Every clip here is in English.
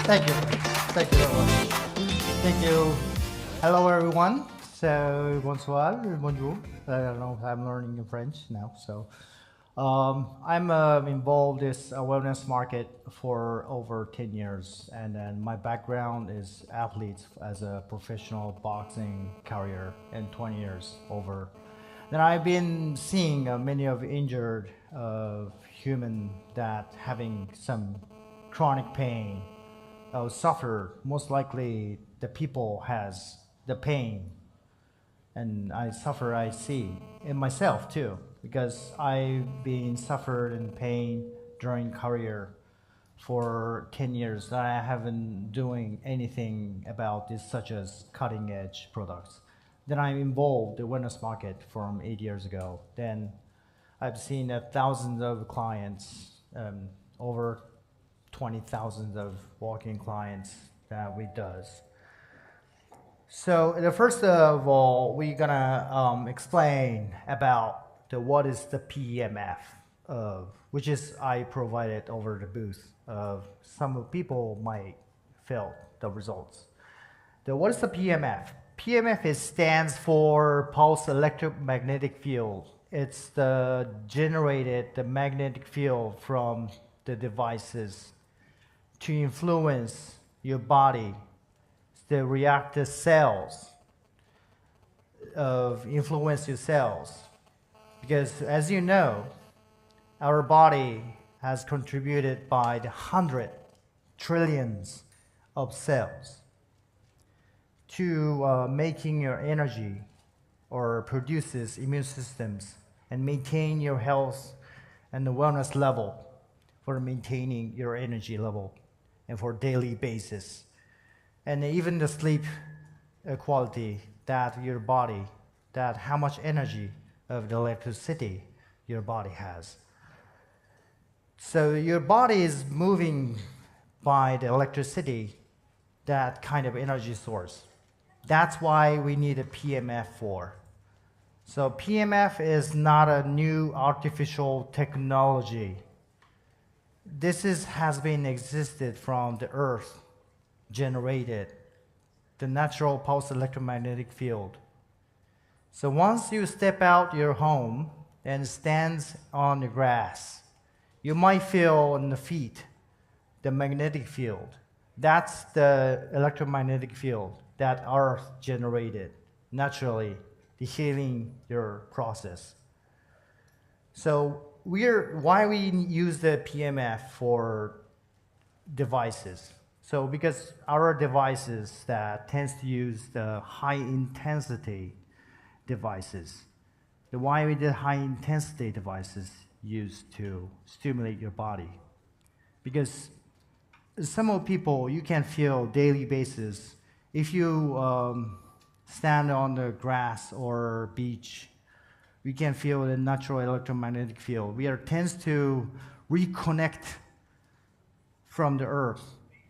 Thank you. Thank you very much. Thank you. Hello, everyone. So, bonsoir, bonjour. I don't know. I'm learning in French now. So, I'm involved in this wellness market for over 10 years, and then my background is athletes as a professional boxing career in 20 years over. Then I've been seeing many of injured human that having some chronic pain suffer. Most likely the people has the pain, and I suffer. I see in myself too, because I've been suffered in pain during career for 10 years. I haven't doing anything about this, such as cutting edge products. Then I'm involved in the wellness market from 8 years ago. Then I've seen thousands of clients, over 20,000 of walking clients that we does. So the first of all, we're gonna explain about what is the PEMF, which is I provided over the booth. Some people might feel the results. What is the PEMF? PEMF stands for pulse electromagnetic field. It's the magnetic field from the devices to influence your body, the reactive cells of influence your cells. Because as you know, our body has contributed by the 100 trillions of cells to making your energy or produces immune systems and maintain your health and the wellness level for maintaining your energy level and for daily basis. And even the sleep quality that your body, that how much energy of the electricity your body has. So your body is moving by the electricity, that kind of energy source. That's why we need a PEMF for. So PEMF is not a new artificial technology. This has been existed from the earth, generated the natural pulse electromagnetic field. So once you step out your home and stands on the grass, you might feel in the feet the magnetic field. That's the electromagnetic field that earth generated naturally, the healing your process. So why we use the PEMF for devices. So because our devices that tends to use the high intensity devices. Why we did high intensity devices used to stimulate your body. Because some of people you can feel daily basis if you stand on the grass or beach. We can feel the natural electromagnetic field. We tends to reconnect from the earth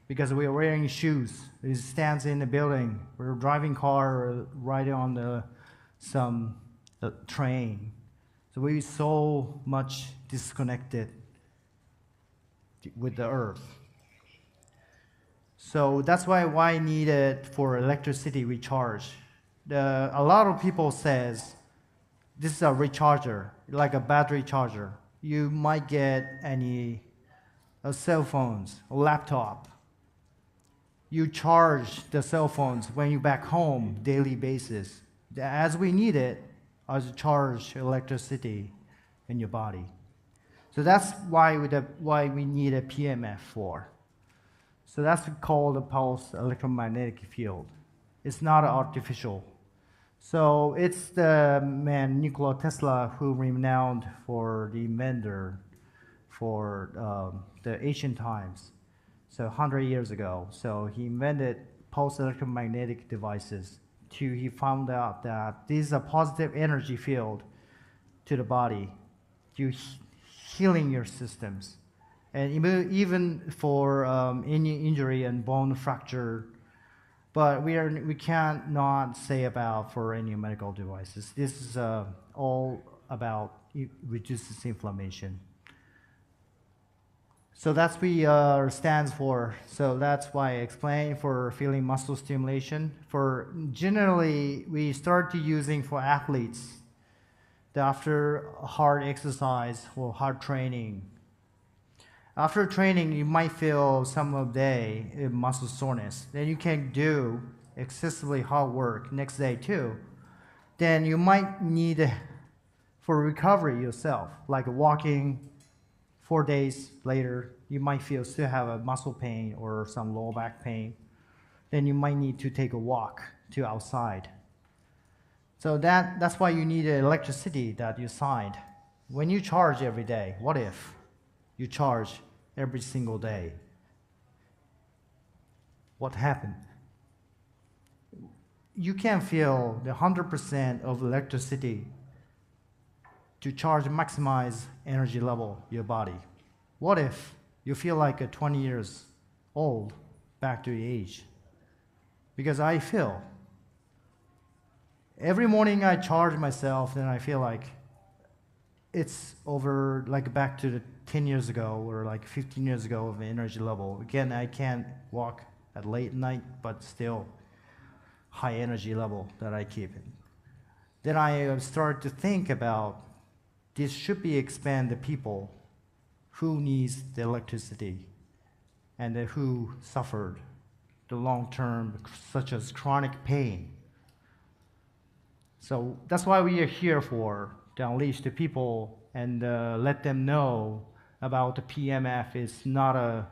because we are wearing shoes. It stands in the building. We're driving car or riding on some train. So we're so much disconnected with the earth. So that's why I need it for electricity recharge. A lot of people says, this is a recharger, like a battery charger. You might get any cell phones, a laptop. You charge the cell phones when you're back home, daily basis. As we need it, as charge electricity in your body. So that's why we need a PEMF for. So that's called the pulse electromagnetic field. It's not artificial. So it's the man Nikola Tesla who renowned for the inventor for the ancient times. So 100 years ago. So he invented pulse electromagnetic devices. He found out that this is a positive energy field to the body, to healing your systems. And even for any injury and bone fracture. But we can't not say about for any medical devices. This is all about reduces inflammation. So that's what stands for. So that's why I explained for feeling muscle stimulation. For generally, we start to using for athletes that after hard exercise or hard training. After training, you might feel some of the day muscle soreness. Then you can do excessively hard work next day too. Then you might need for recovery yourself, like walking 4 days later, you might still have a muscle pain or some lower back pain. Then you might need to take a walk to outside. So that's why you need electricity that you signed. When you charge every day, what if you charge every single day? What happened? You can feel the 100% of electricity to charge, maximize energy level your body. What if you feel like a 20 years old back to the age? Because I feel every morning I charge myself, then I feel like it's over, like back to the 10 years ago or like 15 years ago of energy level. Again, I can't walk at late night, but still high energy level that I keep in. Then I start to think about this should be expand the people who needs the electricity and who suffered the long term, such as chronic pain. So that's why we are here for, to unleash the people and let them know about the PMF. It's not a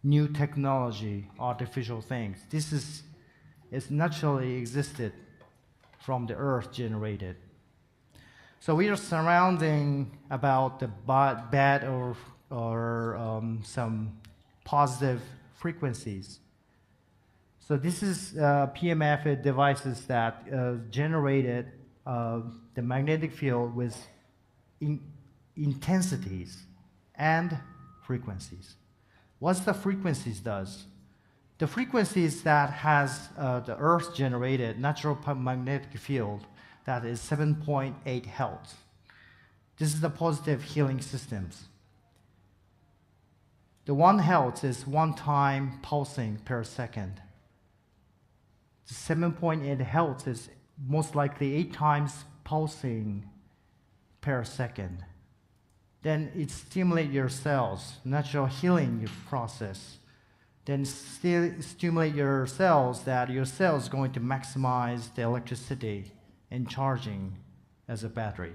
new technology, artificial things. This is, it's naturally existed from the earth generated. So we are surrounding about the bad or some positive frequencies. So this is PMF devices that generated the magnetic field with intensities and frequencies. What's the frequencies does? The frequencies that has the Earth generated natural magnetic field that is 7.8 Hertz. This is the positive healing systems. The 1 Hertz is one time pulsing per second. The 7.8 Hertz is most likely 8 times pulsing per second. Then it stimulates your cells, natural healing process. Then stimulate your cells that your cells is going to maximize the electricity and charging as a battery.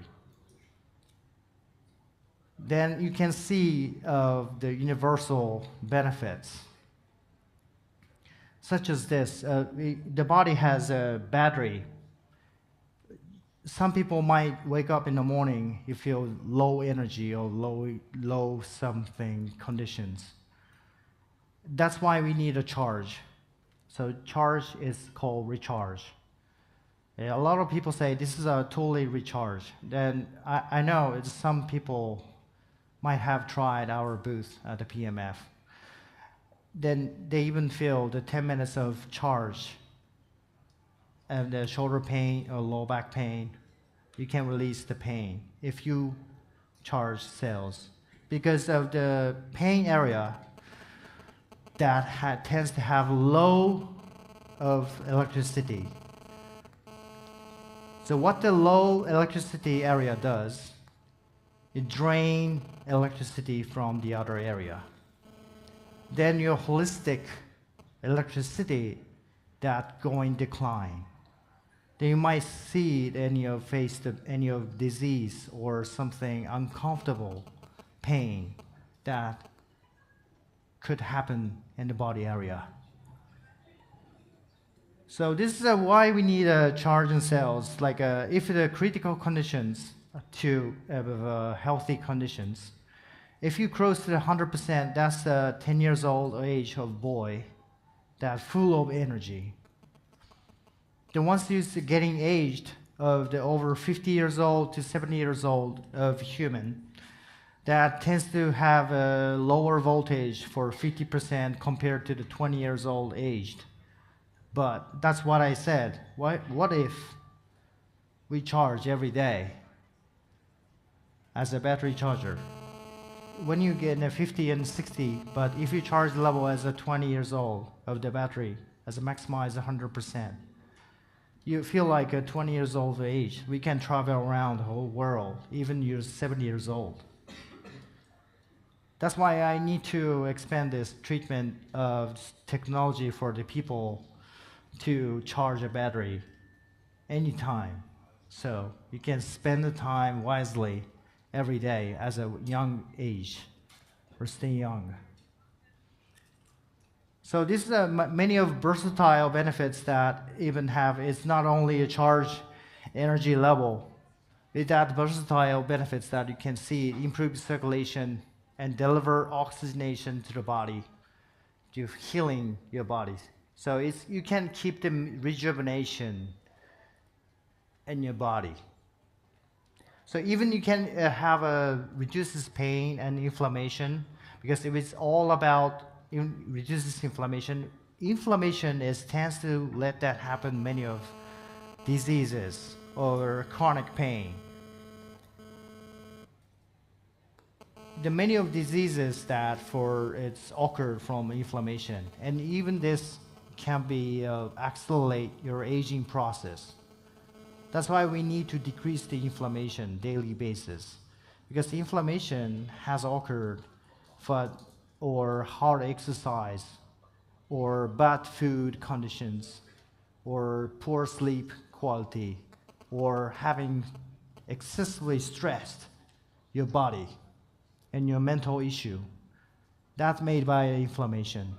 Then you can see the universal benefits, such as this. The body has a battery. Some people might wake up in the morning, you feel low energy or low something conditions. That's why we need a charge. So charge is called recharge. A lot of people say this is a totally recharge. Then I know some people might have tried our booth at the PMF. Then they even feel the 10 minutes of charge and the shoulder pain or low back pain. You can release the pain if you charge cells. Because of the pain area that tends to have low of electricity. So what the low electricity area does, it drains electricity from the other area. Then your holistic electricity that going decline. Then you might see it in your face, any of disease or something uncomfortable pain that could happen in the body area. So this is why we need charging cells. Like if the critical conditions to healthy conditions, if you cross to 100%, that's a 10 years old age of boy that's full of energy. Then once you're getting aged of the over 50 years old to 70 years old of human, that tends to have a lower voltage for 50% compared to the 20 years old aged. But that's what I said. What if we charge every day as a battery charger? when you get a 50 and 60, but if you charge the level as a 20 years old of the battery, as a maximize 100%, you feel like a 20 years old age. We can travel around the whole world, even you're 70 years old. That's why I need to expand this treatment of technology for the people to charge a battery anytime. So you can spend the time wisely every day as a young age, or stay young. So this is many of versatile benefits that even have, it's not only a charge energy level, with that versatile benefits that you can see, improve circulation and deliver oxygenation to the body, to healing your body. So you can keep the rejuvenation in your body. So even you can have reduces pain and inflammation, because if it's all about reduces inflammation, inflammation tends to let that happen many of diseases or chronic pain. The many of diseases that it's occurred from inflammation, and even this can be accelerate your aging process. That's why we need to decrease the inflammation daily basis, because the inflammation has occurred or hard exercise, or bad food conditions, or poor sleep quality, or having excessively stressed your body and your mental issue. That's made by inflammation.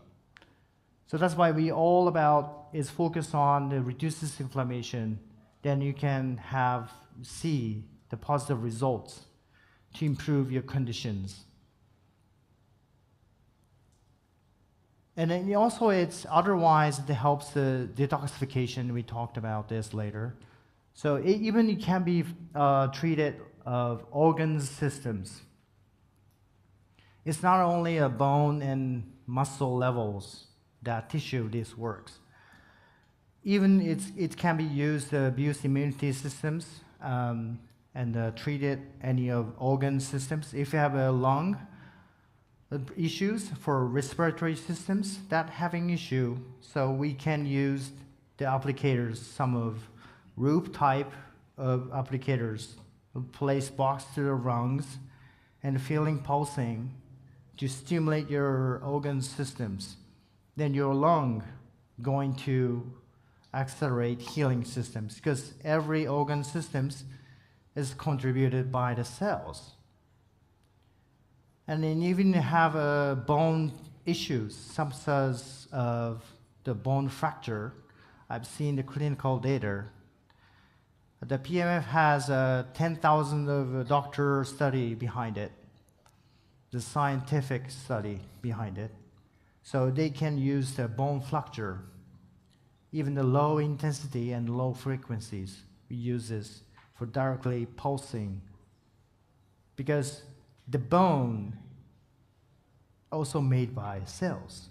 So that's why we all about is focus on the reduces inflammation. Then you can see the positive results to improve your conditions. And then also it helps the detoxification. We talked about this later. So even it can be treated of organ systems. It's not only a bone and muscle levels that tissue this works. Even it can be used to boost immunity systems and treated any of organ systems. If you have a lung issues for respiratory systems that having issue, so we can use the applicators, some of rope type of applicators, place box to the lungs and feeling pulsing to stimulate your organ systems. Then your lung going to accelerate healing systems, because every organ systems is contributed by the cells. And then even have bone issues, some says of the bone fracture. I've seen the clinical data. The PMF has 10,000 of doctor study behind it, the scientific study behind it. So they can use the bone fracture, even the low intensity and low frequencies. We use this for directly pulsing, because the bone also made by cells.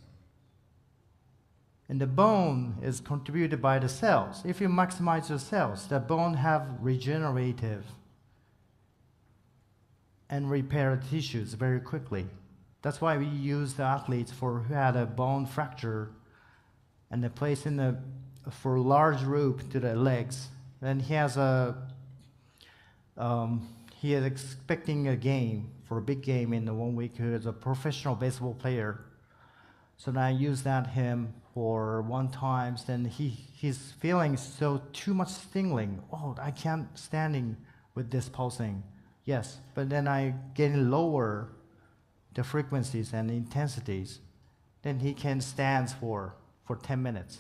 And the bone is contributed by the cells. If you maximize your cells, the bone have regenerative and repair tissues very quickly. That's why we use the athletes who had a bone fracture and they place for large rope to the legs. Then he is expecting a game, for a big game in the 1 week. He is a professional baseball player. So then I use him for one time. Then he's feeling too much tingling. Oh, I can't standing with this pulsing. Yes, but then I get lower the frequencies and intensities. Then he can stand for 10 minutes.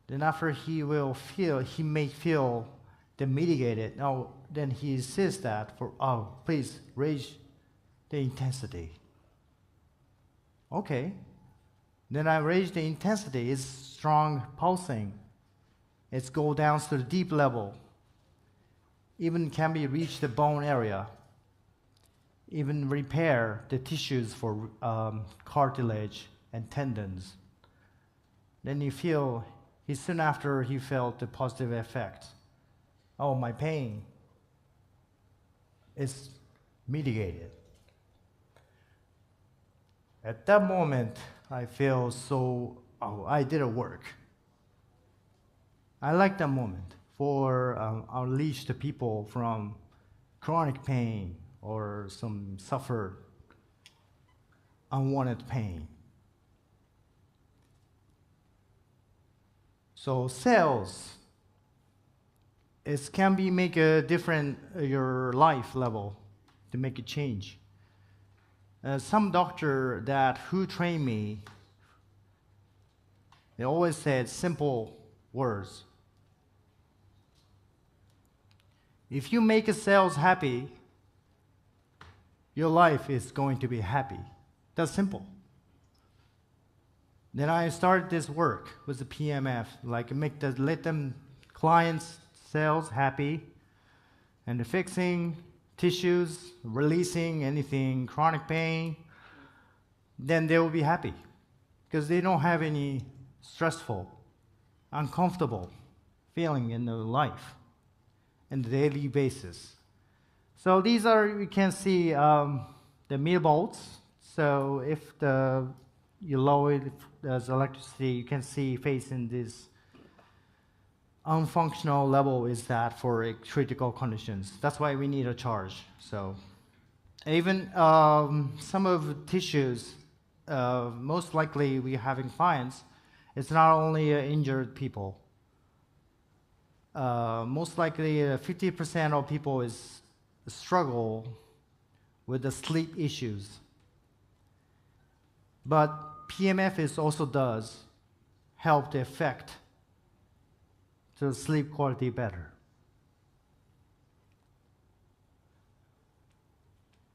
Then after he may feel the mitigated. Now then he insists that please raise the intensity. Okay. Then I raise the intensity. It's strong pulsing. It's go down to the deep level. Even can be reach the bone area. Even repair the tissues for cartilage and tendons. Then soon after he felt the positive effect. Oh, my pain is mitigated. At that moment, I feel so, oh, I did a work. I like that moment for unleash the people from chronic pain or some suffer unwanted pain. So cells, it can be make a different your life level to make a change. Some doctor that who trained me, they always said simple words. If you make a cells happy, your life is going to be happy. That's simple. Then I started this work with the PMF, like let them clients cells happy, and fixing tissues, releasing anything, chronic pain, then they will be happy because they don't have any stressful, uncomfortable feeling in their life on a daily basis. So these are, you can see the millivolts. So if you lower it as electricity, you can see facing this unfunctional level is that for critical conditions. That's why we need a charge. So even some of the tissues, most likely we having clients, it's not only injured people. Most likely 50% of people is struggle with the sleep issues. But PMF is also does help the effect to sleep quality better.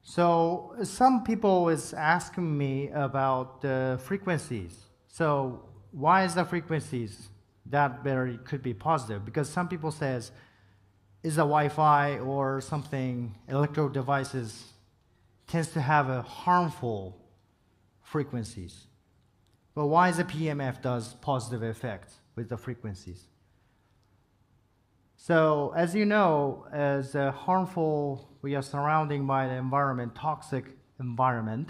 So some people is asking me about the frequencies. So why is the frequencies that better could be positive? Because some people says is a Wi-Fi or something electro devices tends to have a harmful frequencies. But why is the PMF does positive effects with the frequencies? So as you know, as harmful, we are surrounding by the environment, toxic environment,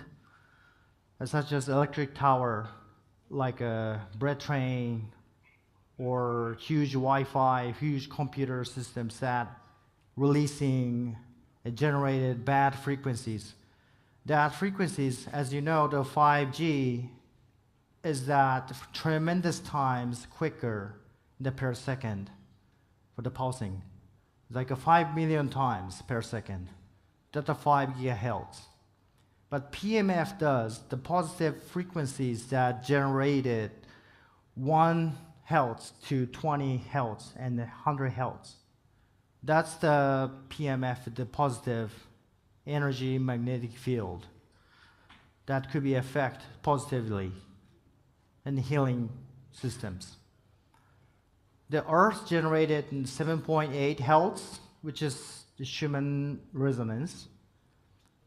such as electric tower, like a bread train, or huge Wi-Fi, huge computer systems that releasing generated bad frequencies. That frequencies, as you know, the 5G is that tremendous times quicker per second for the pulsing. It's like a 5 million times per second. That's a 5 gigahertz. But PMF does the positive frequencies that generated 1 hertz to 20 hertz and 100 hertz. That's the PMF, the positive energy magnetic field that could be affect positively in healing systems. The Earth generated 7.8 hertz, which is the Schumann resonance,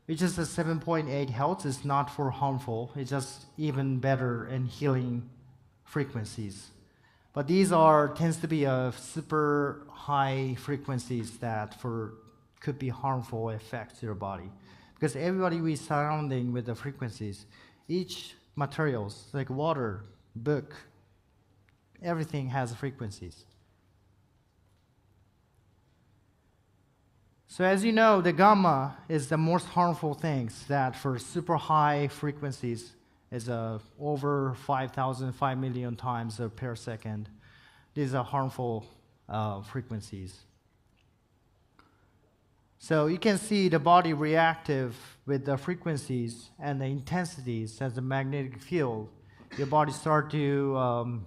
which is the 7.8 hertz is not for harmful, it's just even better in healing frequencies. But these tends to be super high frequencies that could be harmful effects to your body. Because everybody we surrounding with the frequencies, each materials, like water, book, everything has frequencies. So as you know, the gamma is the most harmful things that for super high frequencies is over 5 million times per second. These are harmful frequencies. So you can see the body reactive with the frequencies and the intensities as the magnetic field. Your body start to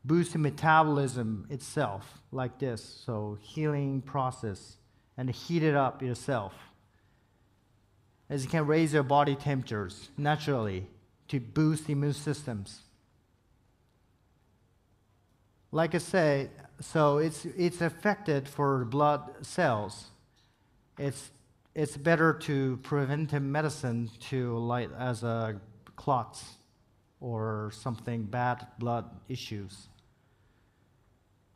boost the metabolism itself like this. So healing process and heat it up yourself. As you can raise your body temperatures naturally to boost immune systems. Like I say, so it's affected for blood cells. It's better to preventive medicine to like as a clots or something bad blood issues.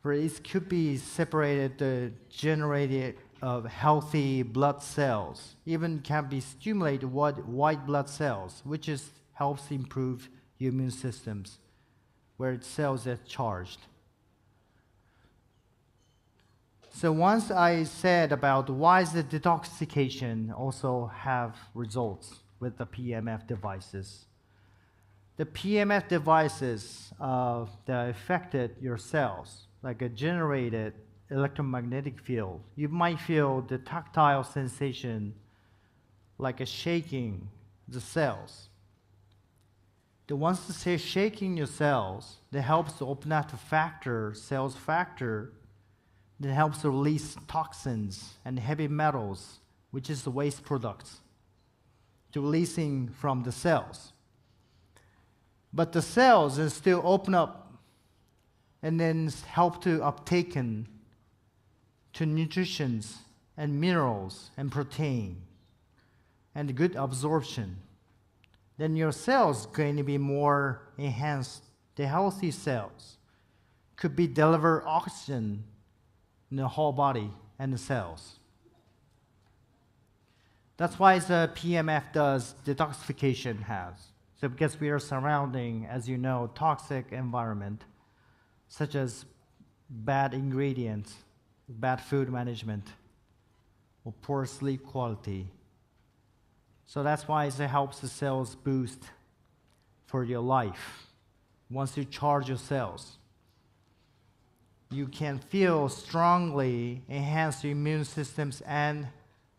For it could be separated the generated of healthy blood cells. Even can be stimulated white blood cells, which is helps improve your immune systems, where cells are charged. So once I said about why is the detoxification also have results with the PMF devices. The PMF devices that affected your cells, like a generated electromagnetic field, you might feel the tactile sensation like a shaking the cells. The ones that say shaking your cells, that helps to open up the factor, cells factor, that helps to release toxins and heavy metals, which is the waste products, to releasing from the cells. But the cells is still open up and then help to uptaken to nutritions and minerals and protein and good absorption. Then your cells going to be more enhanced. The healthy cells could be deliver oxygen in the whole body and the cells. That's why the PMF does detoxification has. So because we are surrounding, as you know, toxic environment, such as bad ingredients, bad food management, or poor sleep quality. So that's why it helps the cells boost for your life. Once you charge your cells, you can feel strongly enhance your immune systems and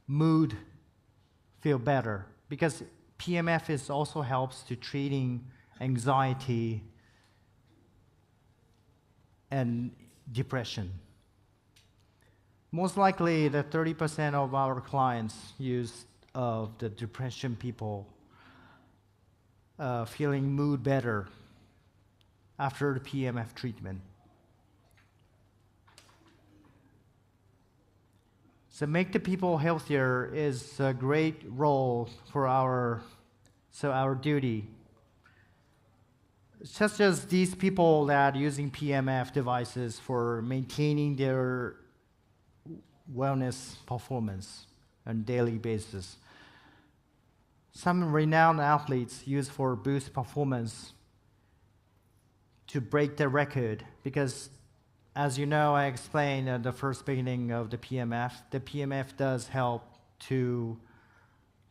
mood feel better, because PMF is also helps to treating anxiety and depression. Most likely, the 30% of our clients use of the depression people feeling mood better after the PMF treatment. So make the people healthier is a great role for our duty. Such as these people that are using PMF devices for maintaining their wellness performance on a daily basis. Some renowned athletes use for boost performance to break the record, because as you know, I explained at the first beginning of the PMF does help to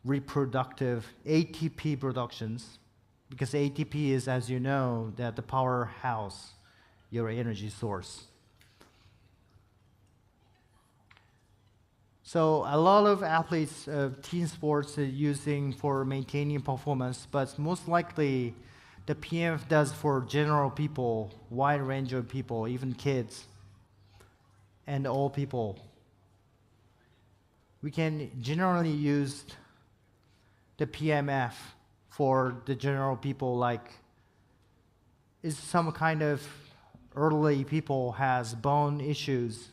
reproductive ATP productions, because ATP is, as you know, that the powerhouse, your energy source. So a lot of athletes of team sports are using for maintaining performance, but most likely the PMF does for general people, wide range of people, even kids and old people. We can generally use the PMF for the general people, like is some kind of elderly people has bone issues.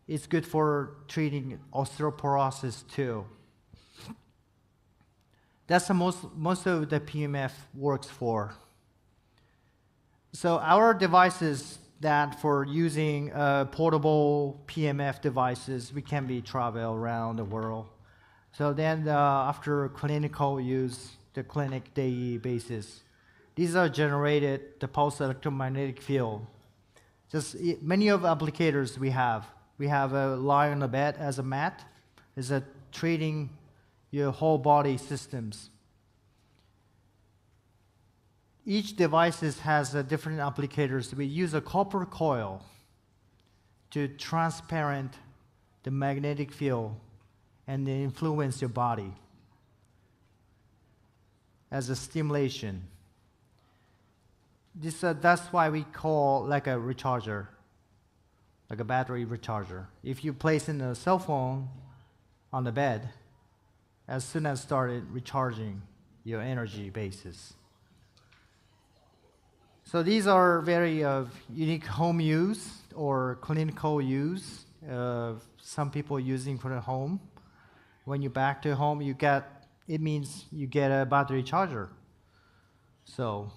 It's good for treating osteoporosis too. That's the most of the PMF works for. So our devices that for using portable PMF devices, we can be travel around the world. So then after clinical use, the clinic daily basis, these are generated the pulse electromagnetic field. Just many of applicators we have. We have a lie on the bed as a mat, is a treating your whole body systems. Each device has a different applicators. We use a copper coil to transparent the magnetic field and influence your body as a stimulation. That's why we call like a recharger, like a battery recharger. If you place in a cell phone on the bed, as soon as started recharging your energy bases. So these are very unique home use or clinical use. Some people using for the home. When you back to home, it means you get a battery charger. So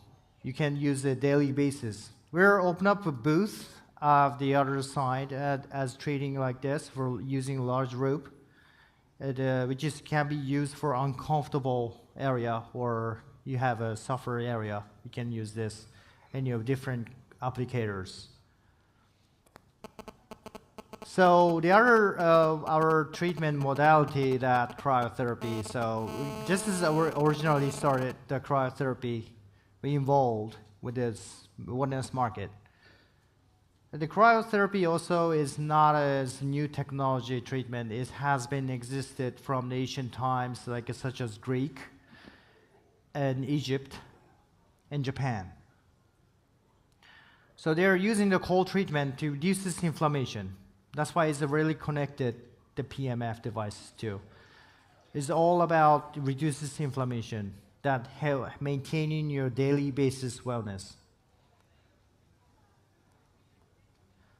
you can use it daily basis. We're open up a booth of the other side as trading like this for using large rope, which can be used for uncomfortable area or you have a suffer area, you can use this, and you have different applicators. So the other our treatment modality that cryotherapy. So just as we originally started the cryotherapy, we involved with this wellness market. The cryotherapy also is not as new technology treatment. It has been existed from the ancient times, like such as Greek and Egypt and Japan. So they're using the cold treatment to reduce this inflammation. That's why it's really connected the PMF devices too. It's all about reduces inflammation, that maintaining your daily basis wellness.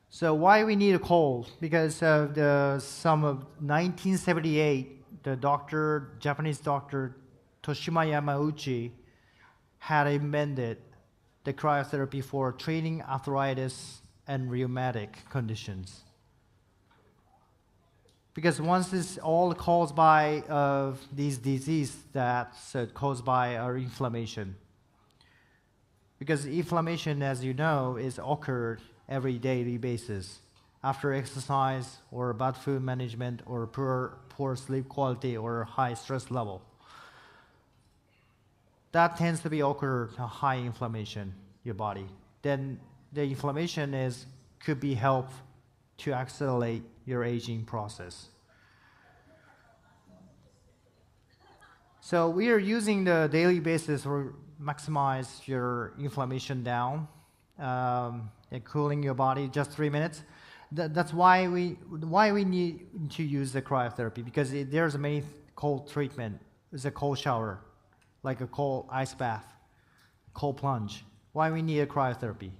So why we need a cold? Because of the some of 1978, the Japanese doctor Toshima Yamauchi had invented the cryotherapy for treating arthritis and rheumatic conditions. Because once it's all caused by these diseases that's caused by our inflammation. Because inflammation, as you know, is occurred every daily basis after exercise or bad food management or poor sleep quality or high stress level. That tends to be occur to high inflammation your body. Then the inflammation could be help to accelerate your aging process. So we are using the daily basis to maximize your inflammation down and cooling your body just 3 minutes. That's why we need to use the cryotherapy, because there's many cold treatment. It's a cold shower, like a cold ice bath, cold plunge. Why we need a cryotherapy?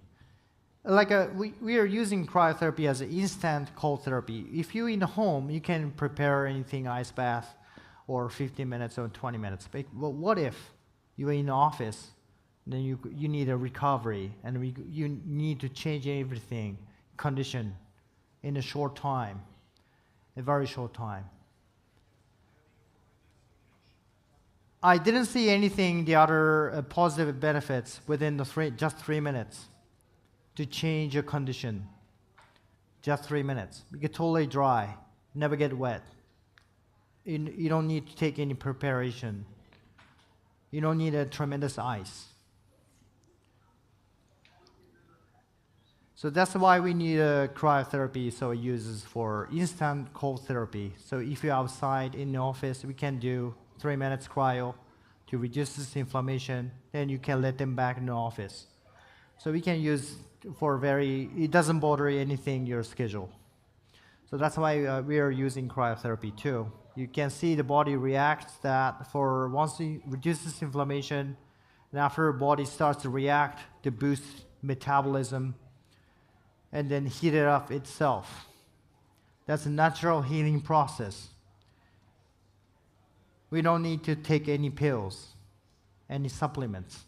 We are using cryotherapy as an instant cold therapy. If you're in the home, you can prepare anything, ice bath, or 15 minutes or 20 minutes. But what if you're in the office, then you need a recovery, and you need to change everything, condition, in a short time, a very short time. I didn't see anything, the other positive benefits within just 3 minutes to change your condition. Just 3 minutes. You get totally dry, never get wet. You don't need to take any preparation. You don't need a tremendous ice. So that's why we need a cryotherapy, so it uses for instant cold therapy. So if you're outside in the office, we can do 3 minutes cryo to reduce this inflammation, then you can let them back in the office. So we can use for it doesn't bother anything your schedule. So that's why we are using cryotherapy too. You can see the body reacts that for once it reduces inflammation, and after the body starts to react to boost metabolism and then heat it up itself. That's a natural healing process. We don't need to take any pills, any supplements.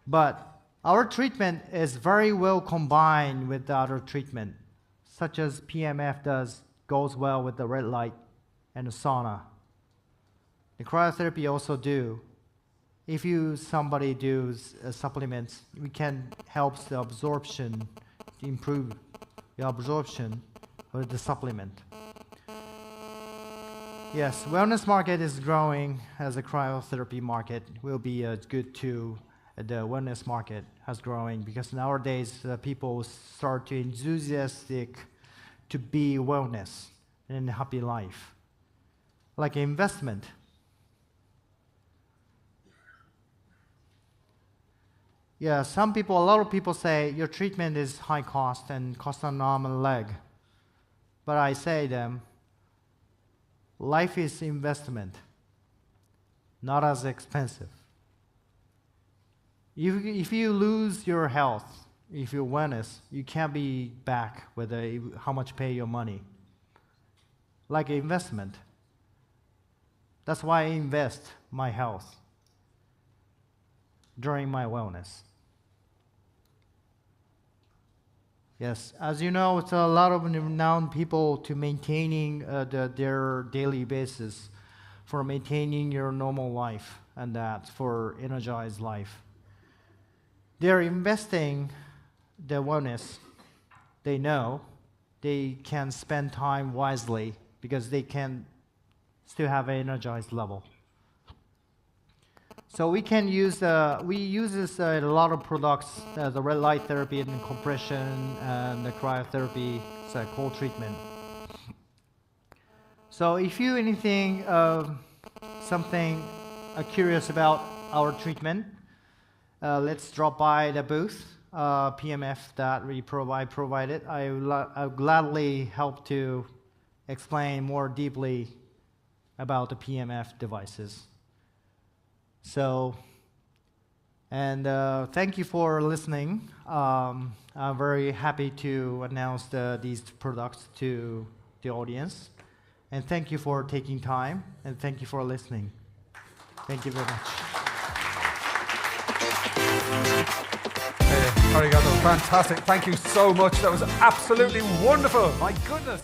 But our treatment is very well combined with the other treatment, such as PMF goes well with the red light and the sauna. The cryotherapy also do. If somebody does supplements, we can help the absorption, to improve the absorption with the supplement. Yes, wellness market is growing as a cryotherapy market. Will be good too. The wellness market has growing because nowadays people start to enthusiastic to be wellness and happy life, like investment. Yeah, a lot of people say your treatment is high cost and cost an arm and a leg. But I say them, life is investment, not as expensive. If you lose your health, if you're wellness, you can't be back with how much pay your money. Like an investment. That's why I invest my health during my wellness. Yes, as you know, it's a lot of renowned people to maintaining their daily basis for maintaining your normal life and that for energized life. They're investing their wellness. They know they can spend time wisely because they can still have an energized level. So we can use we use this in a lot of products, the red light therapy and compression and the cryotherapy, cold treatment. So if you anything something curious about our treatment, let's drop by the booth, PMF that we provided. I'll gladly help to explain more deeply about the PMF devices. So, and thank you for listening. I'm very happy to announce these products to the audience. And thank you for taking time, and thank you for listening. Thank you very much. Arigato, fantastic. Thank you so much. That was absolutely wonderful. My goodness.